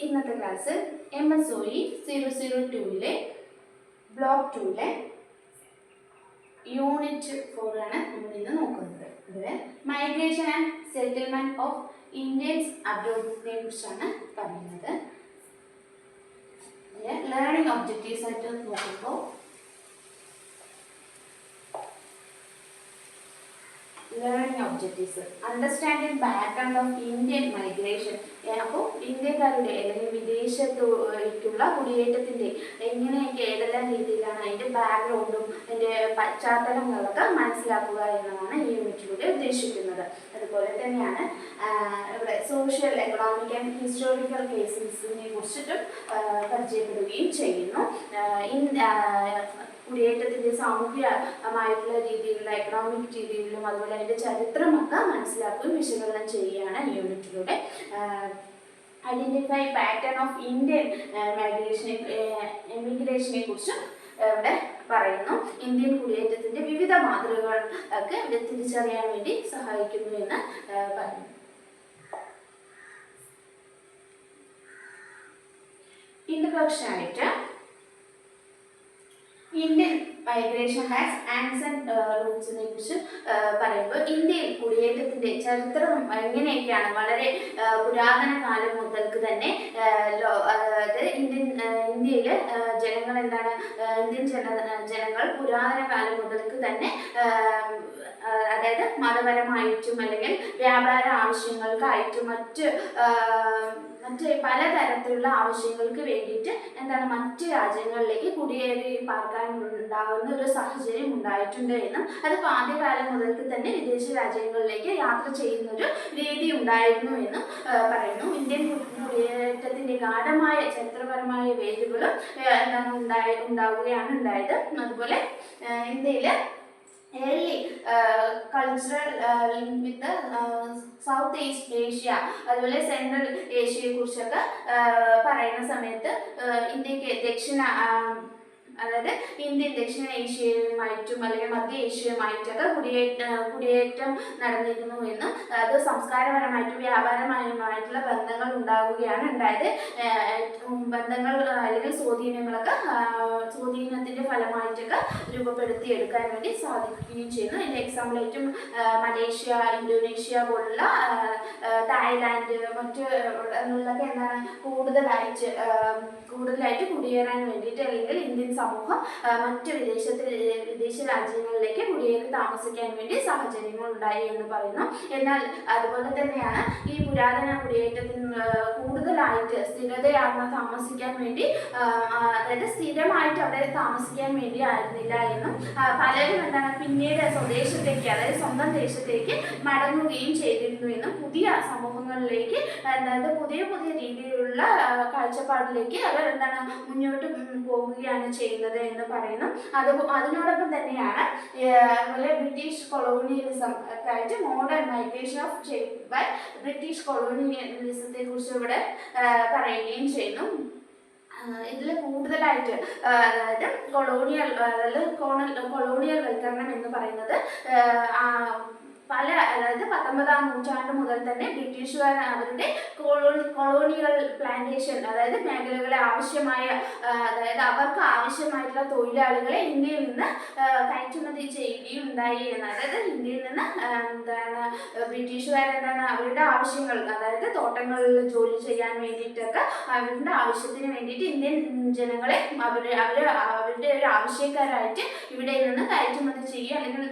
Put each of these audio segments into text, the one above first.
ഇന്നത്തെ class MSOE 002 block 2 unit 4 ആണ് നമ്മൾ ഇന്ന് നോക്കുന്നത്. അതിൽ migration and settlement of Indians അബ്രോഡിനെ കുറിച്ചാണ് പറയുന്നത്. ലേണിംഗ് ഒബ്ജക്റ്റീവ്സ് ആയിട്ട് നോക്കുമ്പോൾ learning objectives understanding background of Indian migration. അപ്പോൾ ഇന്ത്യക്കാരുടെ അല്ലെങ്കിൽ വിദേശത്തുള്ള കുടിയേറ്റത്തിൻ്റെ എങ്ങനെയൊക്കെ ഏതെല്ലാം രീതിയിലാണ് അതിൻ്റെ ബാക്ക്ഗ്രൗണ്ടും അതിൻ്റെ പശ്ചാത്തലങ്ങളൊക്കെ മനസ്സിലാക്കുക എന്നതാണ് ഈ യൂണിറ്റിലൂടെ ഉദ്ദേശിക്കുന്നത്. അതുപോലെ തന്നെയാണ് ഇവിടെ സോഷ്യൽ എക്കണോമിക് ആൻഡ് ഹിസ്റ്റോറിക്കൽ കേസസിനെ കുറിച്ചിട്ടും പരിചയപ്പെടുകയും ചെയ്യുന്നു. കുടിയേറ്റത്തിൻ്റെ സാമൂഹികമായിട്ടുള്ള രീതിയിലുള്ള എക്കണോമിക് രീതിയിലും അതുപോലെ അതിൻ്റെ ചരിത്രമൊക്കെ മനസ്സിലാക്കുകയും വിശകലനം ചെയ്യുകയാണ് ഈ യൂണിറ്റിലൂടെ. ഐഡൻറ്റിഫൈ പാറ്റേൺ ഓഫ് ഇന്ത്യൻ എമിഗ്രേഷനെ കുറിച്ചും ഇവിടെ പറയുന്നു. ഇന്ത്യൻ കുടിയേറ്റത്തിൻ്റെ വിവിധ മാതൃകകൾ ഒക്കെ ഇവിടെ തിരിച്ചറിയാൻ വേണ്ടി സഹായിക്കുന്നു എന്ന് പറയുന്നു. ഇൻട്രൊഡക്ഷൻ ആയിട്ട് ഇന്ത്യൻ മൈഗ്രേഷൻ ഹാസ് ആൻസൻറ്റ് റൂട്ട്സിനെ കുറിച്ച് പറയുമ്പോൾ ഇന്ത്യയിൽ കുടിയേറ്റത്തിൻ്റെ ചരിത്രം എങ്ങനെയൊക്കെയാണ് വളരെ പുരാതന കാലം മുതൽക്ക് തന്നെ അതായത് ഇന്ത്യയിലെ ജനങ്ങൾ എന്താണ് ഇന്ത്യൻ ജനങ്ങൾ പുരാതന കാലം മുതൽക്ക് തന്നെ അതായത് മതപരമായിട്ടും അല്ലെങ്കിൽ വ്യാപാര ആവശ്യങ്ങൾക്കായിട്ടും മറ്റ് പലതരത്തിലുള്ള ആവശ്യങ്ങൾക്ക് വേണ്ടിയിട്ട് എന്താണ് മറ്റ് രാജ്യങ്ങളിലേക്ക് കുടിയേറി പാർക്കാൻ ഉണ്ടാകുന്ന ഒരു സാഹചര്യം ഉണ്ടായിട്ടുണ്ട് എന്നും അത് ആദ്യകാലം മുതൽക്ക് തന്നെ വിദേശ രാജ്യങ്ങളിലേക്ക് യാത്ര ചെയ്യുന്ന ഒരു രീതി ഉണ്ടായിരുന്നു എന്നും പറയുന്നു. ഇന്ത്യൻ കുടിയേറ്റത്തിന്റെ ഗാഢമായ ചരിത്രപരമായ വേരുകളും എന്താണ് ഉണ്ടാവുകയാണ് ഉണ്ടായത്. അതുപോലെ ഇന്ത്യയില് early cultural link with south east Asia അതുപോലെ സെൻട്രൽ ഏഷ്യയെ കുറിച്ചൊക്കെ പറയുന്ന സമയത്ത് ഇന്ത്യക്ക് അതായത് ഇന്ത്യൻ ദക്ഷിണേഷ്യയുമായിട്ടും അല്ലെങ്കിൽ മധ്യ ഏഷ്യയുമായിട്ടൊക്കെ കുടിയേറ്റം നടന്നിരുന്നു എന്നും അത് സംസ്കാരപരമായിട്ടും വ്യാപാരപരമായിട്ടുള്ള ബന്ധങ്ങൾ ഉണ്ടാവുകയാണ് ഉണ്ടായത്. ബന്ധങ്ങൾ അല്ലെങ്കിൽ സ്വാധീനത്തിൻ്റെ ഫലമായിട്ടൊക്കെ രൂപപ്പെടുത്തിയെടുക്കാൻ വേണ്ടി സാധിക്കുകയും ചെയ്യുന്നു. ഇതിൻ്റെ എക്സാമ്പിളായിട്ടും മലേഷ്യ, ഇന്തോനേഷ്യ പോലുള്ള തായ്ലാൻഡ് മറ്റുള്ളതൊക്കെ എന്താണ് കൂടുതലായിട്ട് കുടിയേറാൻ വേണ്ടിയിട്ട് അല്ലെങ്കിൽ ഇന്ത്യൻ സമൂഹം മറ്റ് വിദേശ രാജ്യങ്ങളിലേക്ക് കുടിയേറി താമസിക്കാൻ വേണ്ടി സാഹചര്യങ്ങൾ ഉണ്ടായി എന്ന് പറയുന്നു. എന്നാൽ അതുപോലെ തന്നെയാണ് ഈ പുരാതന കുടിയേറ്റത്തിന് കൂടുതലായിട്ട് സ്ഥിരതയാർന്ന താമസിക്കാൻ വേണ്ടി അതായത് സ്ഥിരമായിട്ട് അവിടെ താമസിക്കാൻ വേണ്ടി ആയിരുന്നില്ല എന്നും പലരും എന്താണ് പിന്നീട് സ്വദേശത്തേക്ക് അതായത് സ്വന്തം ദേശത്തേക്ക് മടങ്ങുകയും ചെയ്തിരുന്നു എന്നും പുതിയ സമൂഹങ്ങളിലേക്ക് അതായത് പുതിയ രീതിയിലുള്ള കാഴ്ചപ്പാടിലേക്ക് അവർ എന്താണ് മുന്നോട്ട് പോവുകയാണ് ചെയ്യുന്നത് എന്ന് പറയുന്നു. അതിനോടൊപ്പം തന്നെയാണ് അതുപോലെ ബ്രിട്ടീഷ് കൊളോണിയലിസം ഒക്കെ ആയിട്ട് modern migration of by British കൊളോണിയലിസത്തെ കുറിച്ച് ഇവിടെ പറയുകയും ചെയ്യുന്നു. ഇതിൽ കൂടുതലായിട്ട് അതായത് കൊളോണിയൽ വൽക്കരണം എന്ന് പറയുന്നത് അതായത് 19-ാം നൂറ്റാണ്ട് മുതൽ തന്നെ ബ്രിട്ടീഷുകാർ അവരുടെ കൊളോണിയൽ പ്ലാന്റേഷൻ അതായത് മേഖലകളെ അതായത് അവർക്ക് ആവശ്യമായിട്ടുള്ള തൊഴിലാളികളെ ഇന്ത്യയിൽ നിന്ന് കയറ്റുമതി ചെയ്യുകയും ഉണ്ടായി എന്ന്. അതായത് ഇന്ത്യയിൽ നിന്ന് ബ്രിട്ടീഷുകാർ അവരുടെ ആവശ്യങ്ങൾ അതായത് തോട്ടങ്ങളിൽ ജോലി ചെയ്യാൻ വേണ്ടിയിട്ടൊക്കെ അവരുടെ ആവശ്യത്തിന് വേണ്ടിയിട്ട് ഇന്ത്യൻ ജനങ്ങളെ അവരുടെ ഒരു ആവശ്യക്കാരായിട്ട് ഇവിടെ നിന്ന് കയറ്റുമതി ചെയ്യുക അല്ലെങ്കിൽ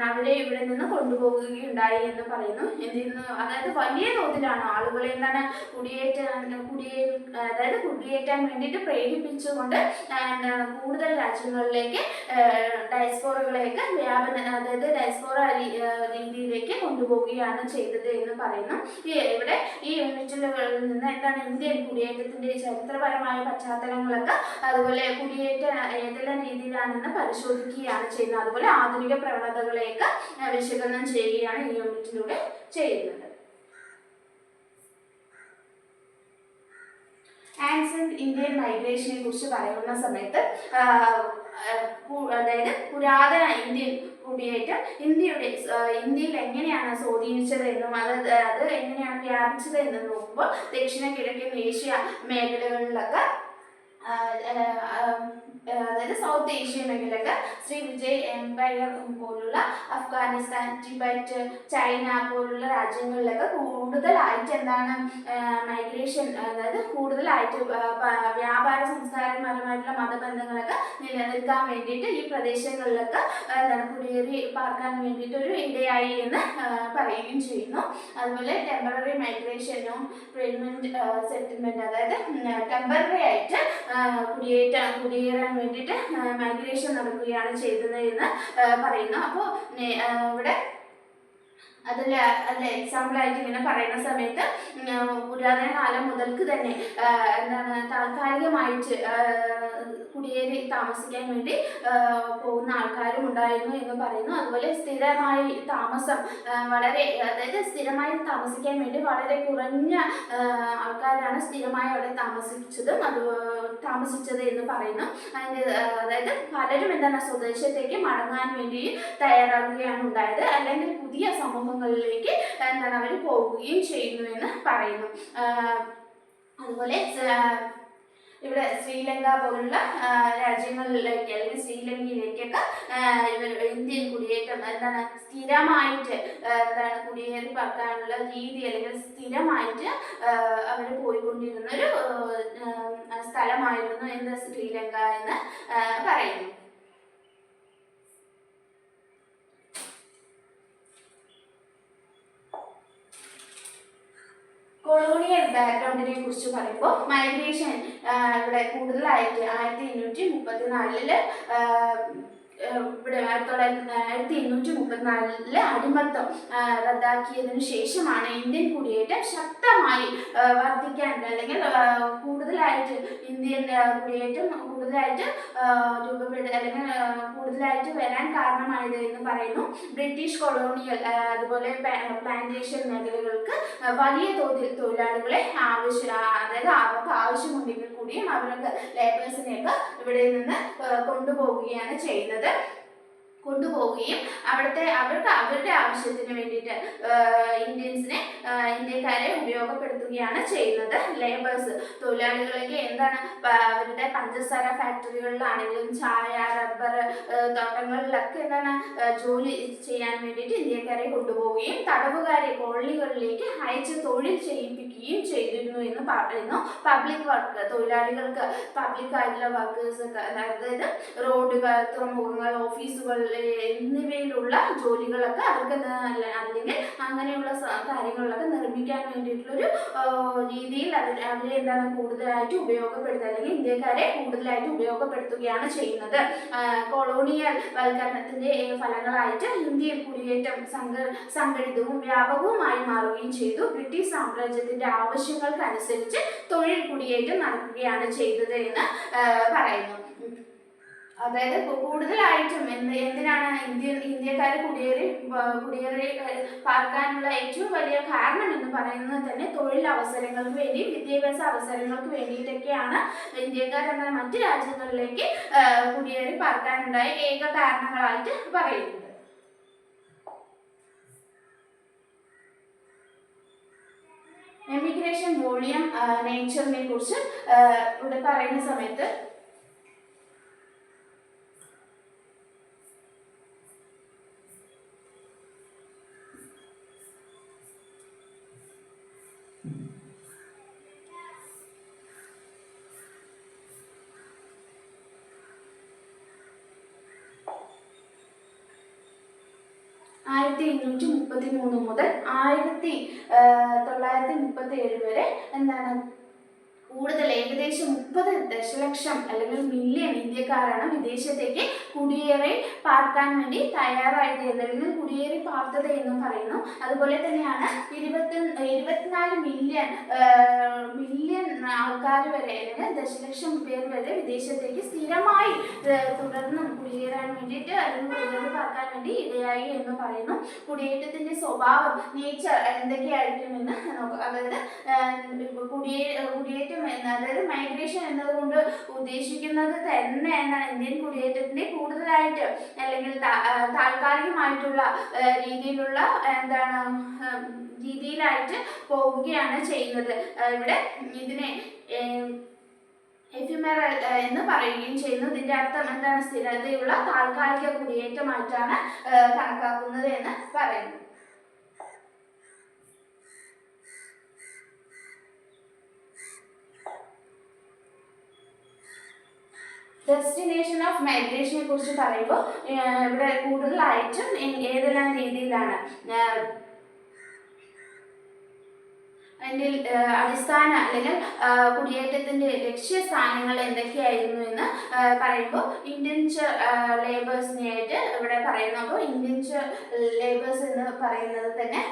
അവരെ ഇവിടെ നിന്ന് കൊണ്ടുപോകുകയുണ്ടായി എന്ന് പറയുന്നു. അതായത് വലിയ തോതിലാണ് ആളുകളെ കുടിയേറ്റാൻ വേണ്ടിയിട്ട് പ്രേരിപ്പിച്ചുകൊണ്ട് കൂടുതൽ രാജ്യങ്ങളിലേക്ക് ഡയസ്പോറകളെയൊക്കെ അതായത് ഡയസ്പോറ രീതിയിലേക്ക് കൊണ്ടുപോവുകയാണ് ചെയ്തത് എന്ന് പറയുന്നു. ഇവിടെ ഈ യൂണിറ്റുകളിൽ നിന്ന് ഇന്ത്യൻ കുടിയേറ്റത്തിന്റെ ചരിത്രപരമായ പശ്ചാത്തലങ്ങളൊക്കെ അതുപോലെ കുടിയേറ്റം ഏതെല്ലാം രീതിയിലാണെന്ന് പരിശോധിക്കുകയാണ് ചെയ്യുന്നത്. അതുപോലെ ആധുനിക പ്രവണതകളെയൊക്കെ വിശകലനം ചെയ്യുകയാണ് ഈ യൂണിറ്റിലൂടെ ചെയ്യുന്നത്. ആൻസൻറ്റ് ഇന്ത്യൻ മൈഗ്രേഷനെ കുറിച്ച് പറയുന്ന സമയത്ത് അതായത് പുരാതന ഇന്ത്യൻ കുടിയേറ്റം ഇന്ത്യയിൽ എങ്ങനെയാണ് സ്വാധീനിച്ചത് എന്നും അത് എങ്ങനെയാണ് വ്യാപിച്ചത് എന്നും നോക്കുമ്പോൾ ദക്ഷിണ കിഴക്കൻ ഏഷ്യ മേഖലകളിലൊക്കെ അതായത് സൗത്ത് ഏഷ്യ മേഖലയൊക്കെ ശ്രീ വിജയ് എംപയർ പോലുള്ള അഫ്ഗാനിസ്ഥാൻ, ടിബറ്റ്, ചൈന പോലുള്ള രാജ്യങ്ങളിലൊക്കെ കൂടുതലായിട്ട് എന്താണ് മൈഗ്രേഷൻ, അതായത് കൂടുതലായിട്ട് വ്യാപാര സംസ്കാരപരമായിട്ടുള്ള മതബന്ധങ്ങളൊക്കെ നിലനിൽക്കാൻ വേണ്ടിയിട്ട് ഈ പ്രദേശങ്ങളിലൊക്കെ എന്താണ് കുടിയേറി പാർക്കാൻ വേണ്ടിയിട്ടൊരു ഇടയായി എന്ന് പറയുകയും ചെയ്യുന്നു. അതുപോലെ ടെമ്പററി മൈഗ്രേഷനും പെർമനന്റ് സെറ്റിൽമെന്റ്, അതായത് ടെമ്പററി ആയിട്ട് കുടിയേറാൻ വേണ്ടിയിട്ട് മൈഗ്രേഷൻ നടക്കുകയാണ് ചെയ്തത് എന്ന് പറയുന്നു. അപ്പോൾ ഇവിടെ അതിൽ എക്സാമ്പിളായിട്ട് ഇങ്ങനെ പറയുന്ന സമയത്ത് പുരാതന കാലം മുതൽക്ക് തന്നെ എന്താണ് താൽക്കാലികമായിട്ട് കുടിയേറി താമസിക്കാൻ വേണ്ടി പോകുന്ന ആൾക്കാരും ഉണ്ടായിരുന്നു എന്ന് പറയുന്നു. അതുപോലെ സ്ഥിരമായി താമസം അതായത് സ്ഥിരമായി താമസിക്കാൻ വേണ്ടി വളരെ കുറഞ്ഞ ആൾക്കാരാണ് സ്ഥിരമായി അവിടെ താമസിച്ചത് എന്ന് പറയുന്നു. അതായത് പലരും എന്താണ് സ്വദേശത്തേക്ക് മടങ്ങാൻ വേണ്ടി തയ്യാറാകുകയാണ് ഉണ്ടായത്, അല്ലെങ്കിൽ പുതിയ സമൂഹങ്ങളിലേക്ക് എന്താണ് അവർ പോവുകയും ചെയ്യുന്നു എന്ന് പറയുന്നു. അതുപോലെ ഇവിടെ ശ്രീലങ്ക പോലുള്ള രാജ്യങ്ങളിലേക്ക് അല്ലെങ്കിൽ ശ്രീലങ്കയിലേക്കൊക്കെ ഇന്ത്യൻ കുടിയേറ്റം എന്താണ് സ്ഥിരമായിട്ട് കുടിയേറി പാർക്കാനുള്ള രീതി, അല്ലെങ്കിൽ സ്ഥിരമായിട്ട് അവർ പോയിക്കൊണ്ടിരുന്നൊരു സ്ഥലമായിരുന്നു എന്ന് ശ്രീലങ്ക എന്ന് പറയുന്നു. കൊളോണിയൽ ബാക്ക്ഗ്രൗണ്ടിനെ കുറിച്ച് പറയുമ്പോൾ മൈഗ്രേഷൻ ഇവിടെ കൂടുതലായിട്ട് 1834 ഇവിടെ 1834 അടിമത്തം റദ്ദാക്കിയതിനു ശേഷമാണ് ഇന്ത്യൻ കുടിയേറ്റം ശക്തമായി വർദ്ധിക്കാൻ, അല്ലെങ്കിൽ കൂടുതലായിട്ട് ഇന്ത്യൻ കുടിയേറ്റം കൂടുതലായിട്ട് അല്ലെങ്കിൽ കൂടുതലായിട്ട് വരാൻ കാരണമായത് എന്ന് പറയുന്നു. ബ്രിട്ടീഷ് കൊളോണിയൽ അതുപോലെ പ്ലാന്റേഷൻ മേഖലകൾക്ക് വലിയ തോതിൽ തൊഴിലാളികളെ അതായത് അവർക്ക് ആവശ്യമുണ്ടെങ്കിൽ കൂടിയും അവർക്ക് ലേബേഴ്സിനെയൊക്കെ ഇവിടെ നിന്ന് കൊണ്ടുപോവുകയാണ് ചെയ്യുന്നത്. കൊണ്ടുപോവുകയും അവർക്ക് അവരുടെ ആവശ്യത്തിന് വേണ്ടിയിട്ട് ഇന്ത്യക്കാരെ ഉപയോഗപ്പെടുത്തുകയാണ് ചെയ്യുന്നത്. ലേബേഴ്സ് തൊഴിലാളികളൊക്കെ എന്താണ് അവരുടെ പഞ്ചസാര ഫാക്ടറികളിലാണെങ്കിലും ചായ, റബ്ബർ തോട്ടങ്ങളിലൊക്കെ എന്താണ് ജോലി ചെയ്യാൻ വേണ്ടിയിട്ട് ഇന്ത്യക്കാരെ കൊണ്ടുപോവുകയും തടവുകാരെ കോളനികളിലേക്ക് അയച്ച് തൊഴിൽ ചെയ്യിപ്പിക്കുകയും ചെയ്തിരുന്നു എന്ന് പറയുന്നു. പബ്ലിക് വർക്ക് തൊഴിലാളികൾക്ക് പബ്ലിക് ആയിട്ടുള്ള വർക്കേഴ്സ് ഒക്കെ, അതായത് റോഡുകൾ, തുറമുഖങ്ങൾ, ഓഫീസുകൾ എന്നിവയിലുള്ള ജോലികളൊക്കെ അവർക്ക് അല്ലെങ്കിൽ അങ്ങനെയുള്ള കാര്യങ്ങളിലൊക്കെ നിർമ്മിക്കാൻ വേണ്ടിയിട്ടുള്ളൊരു രീതിയിൽ അവരെ എന്താണ് കൂടുതലായിട്ട് ഉപയോഗപ്പെടുത്തുക, അല്ലെങ്കിൽ ഇന്ത്യക്കാരെ കൂടുതലായിട്ട് ഉപയോഗപ്പെടുത്തുകയാണ് ചെയ്യുന്നത്. കൊളോണിയൽ വൽക്കരണത്തിന്റെ ഫലങ്ങളായിട്ട് ഇന്ത്യയിൽ കുടിയേറ്റം സംഘടിതവും വ്യാപകവുമായി മാറുകയും ചെയ്തു. ബ്രിട്ടീഷ് സാമ്രാജ്യത്തിന്റെ ആവശ്യങ്ങൾക്കനുസരിച്ച് തൊഴിൽ കുടിയേറ്റം നടക്കുകയാണ് ചെയ്തത് എന്ന് പറയുന്നു. അതായത് കൂടുതലായിട്ടും എന്തിനാണ് ഇന്ത്യക്കാരെ കുടിയേറി പാർക്കാനുള്ള ഏറ്റവും വലിയ കാരണം എന്ന് പറയുന്നത് തന്നെ തൊഴിലവസരങ്ങൾക്ക് വേണ്ടി, വിദ്യാഭ്യാസ അവസരങ്ങൾക്ക് വേണ്ടിയിട്ടൊക്കെയാണ് ഇന്ത്യക്കാരെന്ന മറ്റു രാജ്യങ്ങളിലേക്ക് കുടിയേറി പാർക്കാനുണ്ടായ ഏക കാരണങ്ങളായിട്ട് പറയുന്നത്. എമിഗ്രേഷൻ വോളിയം നേച്ചറിനെ കുറിച്ച് ഇവിടെ പറയുന്ന സമയത്ത് 1833 മുതൽ 1937 വരെ എന്താണ് കൂടുതൽ ഏകദേശം 30 ദശലക്ഷം അല്ലെങ്കിൽ മില്യൺ ഇന്ത്യക്കാരാണ് വിദേശത്തേക്ക് കുടിയേറി പാർക്കാൻ വേണ്ടി തയ്യാറായത് അല്ലെങ്കിൽ കുടിയേറി പാർത്തത് എന്നും പറയുന്നു. അതുപോലെ തന്നെയാണ് 24 മില്യൺ ആൾക്കാർ വരെ അല്ലെങ്കിൽ ദശലക്ഷം പേർ വരെ വിദേശത്തേക്ക് സ്ഥിരമായി തുടർന്നും കുടിയേറാൻ വേണ്ടിയിട്ട് അല്ലെങ്കിൽ കുടിയേറി പാർക്കാൻ വേണ്ടി ഇടയായി എന്ന് പറയുന്നു. കുടിയേറ്റത്തിന്റെ സ്വഭാവം, നേച്ചർ എന്തൊക്കെയായിരിക്കുമെന്ന് നോക്കാം. അതായത് കുടിയേറ്റം അതായത് മൈഗ്രേഷൻ എന്നതുകൊണ്ട് ഉദ്ദേശിക്കുന്നത് തന്നെ എന്താണ്, ഇന്ത്യൻ കുടിയേറ്റത്തിന്റെ കൂടുതലായിട്ട് അല്ലെങ്കിൽ താൽക്കാലികമായിട്ടുള്ള രീതിയിലുള്ള എന്താണ് രീതിയിലായിട്ട് പോവുകയാണ് ചെയ്യുന്നത്. ഇവിടെ ഇതിനെ എഫിമെറൽ എന്ന് പറയുകയും ചെയ്യുന്നു. ഇതിന്റെ അർത്ഥം എന്താണ്, സ്ഥിരതയുള്ള താൽക്കാലിക കുടിയേറ്റമായിട്ടാണ് കണക്കാക്കുന്നത് എന്ന് പറയുന്നു. ഡെസ്റ്റിനേഷൻ ഓഫ് മൈഗ്രേഷനെ കുറിച്ച് പറയുമ്പോൾ ഇവിടെ കൂടുതലായിട്ടും ഏതെല്ലാം രീതിയിലാണ് അതിൻ്റെ അടിസ്ഥാന അല്ലെങ്കിൽ കുടിയേറ്റത്തിന്റെ ലക്ഷ്യസ്ഥാനങ്ങൾ എന്തൊക്കെയായിരുന്നു എന്ന് പറയുമ്പോൾ ഇൻഡെൻചർ ലേബേഴ്സിനെയായിട്ട് ഇവിടെ പറയുന്നു. അപ്പോൾ ഇൻഡെൻചർ ലേബേഴ്സ് എന്ന് പറയുന്നത് തന്നെ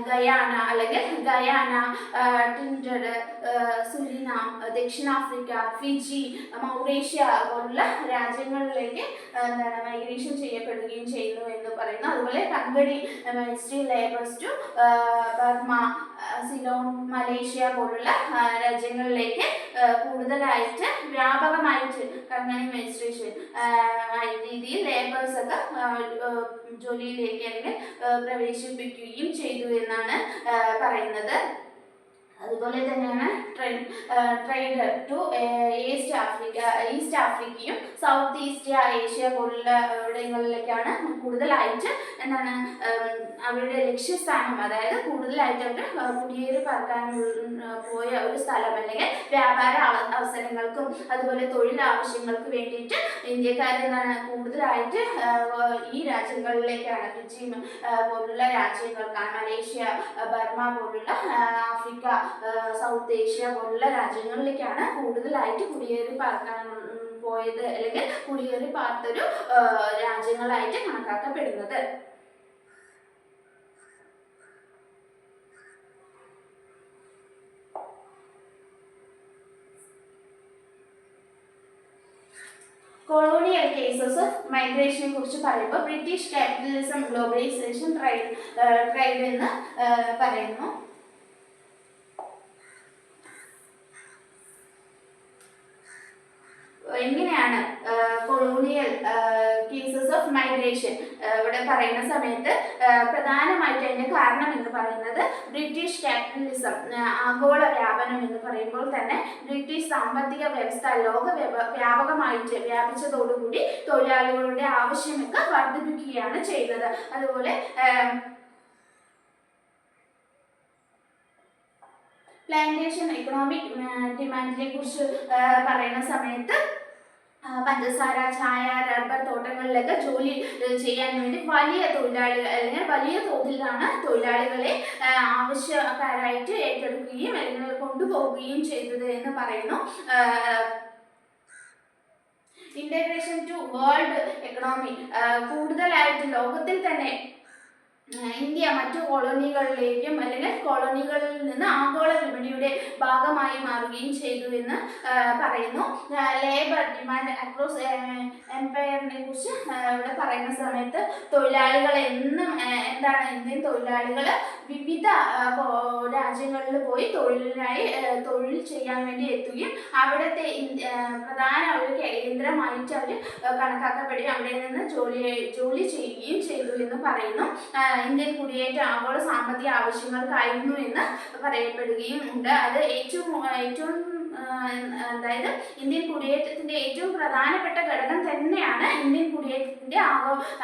ഗയാന അല്ലെങ്കിൽ ഗയാന, ട്രിനിഡഡ്, സുരിനാം, ദക്ഷിണാഫ്രിക്ക, ഫിജി, മൗറീഷ്യ പോലുള്ള രാജ്യങ്ങളിലേക്ക് എന്താണ് മൈഗ്രേഷൻ ചെയ്യപ്പെടുകയും ചെയ്യുന്നു എന്ന് പറയുന്നു. അതുപോലെ kangani ministry labours to Burma, Ceylon, Malaysia പോലുള്ള രാജ്യങ്ങളിലേക്ക് കൂടുതലായിട്ട് വ്യാപകമായിട്ട് കങ്കണി അഡ്മിനിസ്ട്രേഷൻ രീതിയിൽ ലേബേഴ്സ് ഒക്കെ ജോലിയിലേക്ക് അല്ലെങ്കിൽ പ്രവേശിപ്പിക്കുകയും ചെയ്തു എന്നാണ് പറയുന്നത്. അതുപോലെ തന്നെയാണ് ട്രേഡ് ടു ഈസ്റ്റ് ആഫ്രിക്കയും സൗത്ത് ഈസ്റ്റ് ഏഷ്യ പോലുള്ള ഇവിടങ്ങളിലേക്കാണ് കൂടുതലായിട്ട് എന്താണ് അവരുടെ ലക്ഷ്യസ്ഥാനം. അതായത് കൂടുതലായിട്ട് അവർ കുടിയേറി പാർക്കാൻ പോയ ഒരു സ്ഥലം അല്ലെങ്കിൽ വ്യാപാര അവസരങ്ങൾക്കും അതുപോലെ തൊഴിൽ ആവശ്യങ്ങൾക്ക് വേണ്ടിയിട്ട് ഇന്ത്യക്കാരെന്താണ് കൂടുതലായിട്ട് ഈ രാജ്യങ്ങളിലേക്കാണ്, ഫിജി പോലുള്ള രാജ്യങ്ങൾക്കാണ്, മലേഷ്യ, ബർമ പോലുള്ള ആഫ്രിക്ക, സൗത്ത് ഏഷ്യ പോലുള്ള രാജ്യങ്ങളിലേക്കാണ് കൂടുതലായിട്ട് കുടിയേറി പാർക്കാൻ പോയത് അല്ലെങ്കിൽ കുടിയേറി പാർത്തൊരു രാജ്യങ്ങളായിട്ട് കണക്കാക്കപ്പെടുന്നത്. കൊളോണിയൽ കേസസ് ഓഫ് മൈഗ്രേഷനെ കുറിച്ച് പറയുമ്പോൾ ബ്രിട്ടീഷ് ക്യാപിറ്റലിസം, ഗ്ലോബലൈസേഷൻ, ട്രേഡ് എന്ന് പറയുന്നു. എങ്ങനെയാണ് കൊളോണിയൽ കേസസ് ഓഫ് മൈഗ്രേഷൻ ഇവിടെ പറയുന്ന സമയത്ത് പ്രധാനമായിട്ട് അതിന്റെ കാരണം എന്ന് പറയുന്നത് ബ്രിട്ടീഷ് ക്യാപിറ്റലിസം, ആഗോള വ്യാപനം എന്ന് പറയുമ്പോൾ തന്നെ ബ്രിട്ടീഷ് സാമ്പത്തിക വ്യവസ്ഥ ലോക വ്യാപകമായിട്ട് വ്യാപിച്ചതോടുകൂടി തൊഴിലാളികളുടെ ആവശ്യമൊക്കെ വർദ്ധിപ്പിക്കുകയാണ് ചെയ്തത്. അതുപോലെ പ്ലാന്റേഷൻ എക്കണോമിക് ഡിമാൻഡിനെ കുറിച്ച് പറയുന്ന സമയത്ത് പഞ്ചസാര, ചായ, റബ്ബർ തോട്ടങ്ങളിലൊക്കെ ജോലി ചെയ്യാൻ വേണ്ടി വലിയ തൊഴിലാളികൾ അല്ലെങ്കിൽ വലിയ തോതിലാണ് തൊഴിലാളികളെ ആവശ്യക്കാരായിട്ട് ഏറ്റെടുക്കുകയും അല്ലെങ്കിൽ കൊണ്ടുപോവുകയും ചെയ്തത് എന്ന് പറയുന്നു. ഇന്റഗ്രേഷൻ ടു വേൾഡ് എക്കണോമി, കൂടുതലായിട്ട് ലോകത്തിൽ തന്നെ ഇന്ത്യ മറ്റു കോളനികളിലേക്കും അല്ലെങ്കിൽ കോളനികളിൽ നിന്ന് ആഗോള വിപണിയുടെ ഭാഗമായി മാറുകയും ചെയ്തു എന്ന് പറയുന്നു. ലേബർ ഡിമാൻഡ് അക്രോസ് എംപയറിനെ കുറിച്ച് ഇവിടെ പറയുന്ന സമയത്ത് തൊഴിലാളികൾ എന്നും എന്താണ് ഇന്ത്യൻ തൊഴിലാളികൾ വിവിധ രാജ്യങ്ങളിൽ പോയി തൊഴിൽ ചെയ്യാൻ വേണ്ടി എത്തുകയും അവിടുത്തെ പ്രധാന ഒരു കേന്ദ്രമായിട്ട് അവർ കണക്കാക്കപ്പെടുകയും അവിടെ നിന്ന് ജോലി ചെയ്യുകയും ചെയ്തു എന്ന് പറയുന്നു. ഇന്ത്യൻ കുടിയേറ്റം ആഗോള സാമ്പത്തിക ആവശ്യങ്ങൾക്കായിരുന്നു എന്ന് പറയപ്പെടുകയും ഉണ്ട്. അത് ഏറ്റവും അതായത് ഇന്ത്യൻ കുടിയേറ്റത്തിന്റെ ഏറ്റവും പ്രധാനപ്പെട്ട ഘടകം തന്നെയാണ് ഇന്ത്യൻ കുടിയേറ്റത്തിന്റെ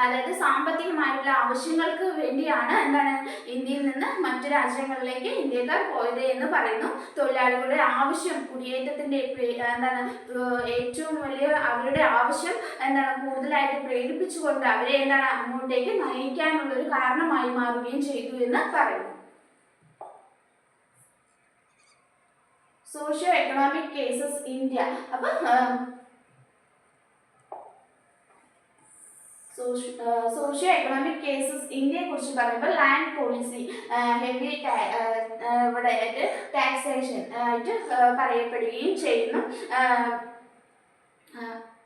അതായത് സാമ്പത്തികമായിട്ടുള്ള ആവശ്യങ്ങൾക്ക് വേണ്ടിയാണ് എന്താണ് ഇന്ത്യയിൽ നിന്ന് മറ്റു രാജ്യങ്ങളിലേക്ക് ഇന്ത്യക്കാർ പോയത് എന്ന് പറയുന്നു. തൊഴിലാളികളുടെ ആവശ്യം കുടിയേറ്റത്തിന്റെ എന്താണ് ഏറ്റവും വലിയ അവരുടെ ആവശ്യം എന്താണ് കൂടുതലായിട്ട് പ്രേരിപ്പിച്ചുകൊണ്ട് അവരെ എന്താണ് അങ്ങോട്ടേക്ക് നയിക്കാനുള്ള ഒരു കാരണമായി മാറുകയും ചെയ്തു എന്ന് പറയുന്നു. Socio economic cases India. അപ്പൊ സോഷ്യോ എക്കണോമിക് കേസസ് ഇന്ത്യയെ കുറിച്ച് പറയുമ്പോൾ ലാൻഡ് പോളിസി, ഹെവി ഇവിടെ ടാക്സേഷൻ ആയിട്ട് പറയപ്പെടുകയും ചെയ്യുന്നു.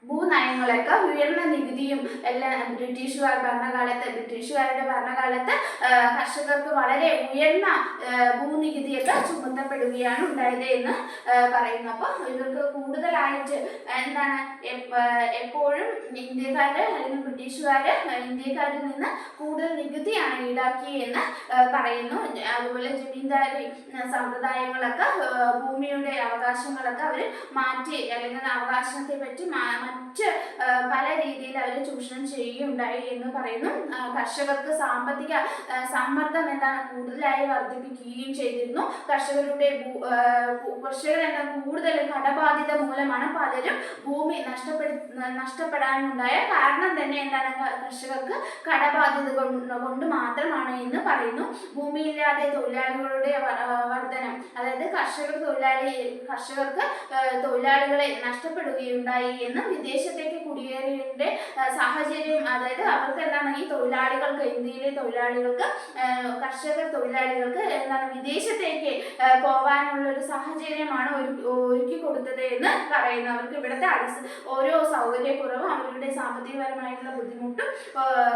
ഭൂനയങ്ങളൊക്കെ ഉയർന്ന നികുതിയും എല്ലാം ബ്രിട്ടീഷുകാരുടെ ഭരണകാലത്ത് കർഷകർക്ക് വളരെ ഉയർന്ന ഭൂനികുതിയൊക്കെ ചുമത്തപ്പെടുകയാണ് ഉണ്ടായത് എന്ന് പറയുന്നു. അപ്പോൾ ഇവർക്ക് കൂടുതലായിട്ട് എന്താണ് എപ്പോഴും ഇന്ത്യക്കാര് അല്ലെങ്കിൽ ബ്രിട്ടീഷുകാര് ഇന്ത്യക്കാരിൽ നിന്ന് കൂടുതൽ നികുതിയാണ് ഈടാക്കിയെന്ന് പറയുന്നു. അതുപോലെ ജമീന്ദാരി സമ്പ്രദായങ്ങളൊക്കെ ഭൂമിയുടെ അവകാശങ്ങളൊക്കെ അവർ മാറ്റി, അല്ലെങ്കിൽ അവകാശത്തെ പറ്റി മറ്റ് പല രീതിയിൽ അവർ ചൂഷണം ചെയ്യുകയുണ്ടായി എന്ന് പറയുന്നു. കർഷകർക്ക് സാമ്പത്തിക സമ്മർദ്ദം എന്താണ് കൂടുതലായി വർദ്ധിപ്പിക്കുകയും ചെയ്തിരുന്നു. കർഷകർ കൂടുതൽ കടബാധ്യത മൂലമാണ് പലരും ഭൂമി നഷ്ടപ്പെടാനുണ്ടായ കാരണം തന്നെ എന്താണ് കർഷകർക്ക് കടബാധ്യത കൊണ്ട് മാത്രമാണ് എന്ന് പറയുന്നു. ഭൂമിയില്ലാതെ തൊഴിലാളികളുടെ വർധനം, അതായത് കർഷകർക്ക് തൊഴിലാളികളെ നഷ്ടപ്പെടുകയുണ്ടായി എന്ന് വിദേശത്തേക്ക് കുടിയേറിയതിന്റെ സാഹചര്യം, അതായത് അവർക്ക് എന്താണ് ഈ തൊഴിലാളികൾക്ക്, ഇന്ത്യയിലെ തൊഴിലാളികൾക്ക്, കർഷക തൊഴിലാളികൾക്ക് എന്താണ് വിദേശത്തേക്ക് പോകാനുള്ള ഒരു സാഹചര്യമാണ് ഒരുക്കി കൊടുത്തത് എന്ന് പറയുന്നു. അവർക്ക് ഇവിടുത്തെ ഓരോ സൗകര്യക്കുറവും അവരുടെ സാമ്പത്തികപരമായിട്ടുള്ള ബുദ്ധിമുട്ടും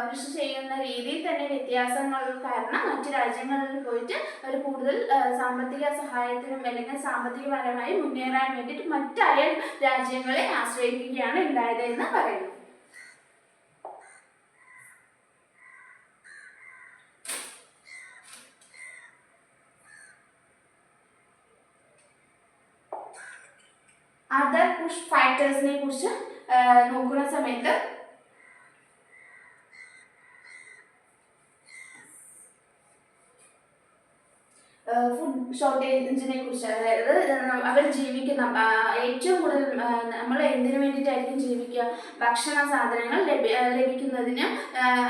കൃഷി ചെയ്യുന്ന രീതിയിൽ തന്നെ വ്യത്യാസങ്ങൾ കാരണം മറ്റു രാജ്യങ്ങളിൽ പോയിട്ട് അവർ കൂടുതൽ സാമ്പത്തിക സഹായത്തിനും അല്ലെങ്കിൽ സാമ്പത്തികപരമായി മുന്നേറാൻ വേണ്ടിയിട്ട് മറ്റ് അയൽ രാജ്യങ്ങളെ ആശ്രയിക്കുകയാണ് ഉണ്ടായത് എന്ന് പറയുന്നു. അതർ പുഷ് ഫാക്ടേഴ്സിനെ കുറിച്ച് നോക്കുന്ന സമയത്ത് ഫുഡ് ഷോർട്ടേജിനെ കുറിച്ച്, അതായത് അവർ ജീവിക്കുന്ന ഏറ്റവും കൂടുതൽ നമ്മൾ എന്തിനു വേണ്ടിയിട്ടായിരിക്കും ജീവിക്കുക, ഭക്ഷണ സാധനങ്ങൾ ലഭിക്കുന്നതിനും